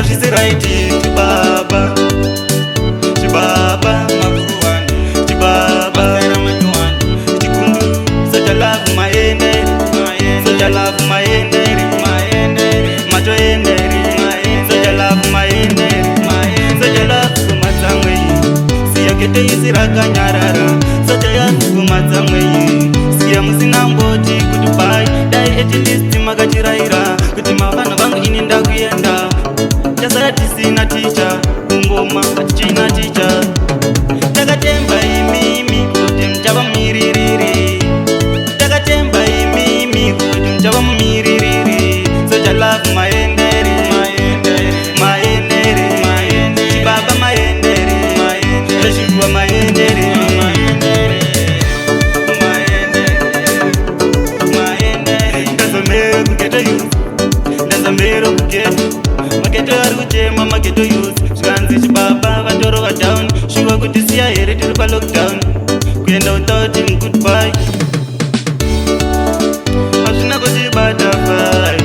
zvisiraiti chibaba chibaba makuruwani chibaba chikundu soja love maenderi soja love maenderi matoenderi soja love maenderi soja love kumatsamwei siya kete isi rakanyarara soja yazi kumatsamwei siya musina mboti kuti bai dai etilisti makachiraira kuti mavana vangu ini ndakuyenda tasara tisina ticha kungoma atichina ticha takatemba imimi kuti mchava mumiririri takatemba imimi kuti mchava mumiririri soja love maenderi maenderi chibaba maenderi zveshuwa maenderi ndazomero kugeto youth ndazomero kugeto mageto ari kuchema mageto youth zvikanzi chibaba vatorova down shuwa kuti siya here tiri palockdown kuenda without in goodbye hazvina kutibata vai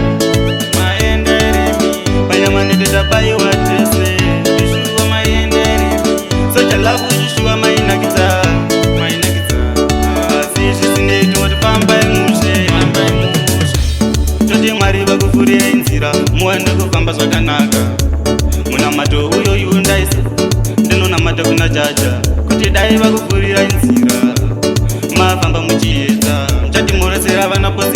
maenderemi panyamanetetabayiwa tese zvishuwa maenderemi soja lavu zvishuwa mainakidza asi zvisinei tingotipambai mushe toti mwari vakuvhurirai nzira muwane kufamba zvakanaka munamato uyoyu ndaisa ndinonamata kuna jaja kuti dai vakuvhurirai nzira mafamba muchiedza muchatimhoresera vana posi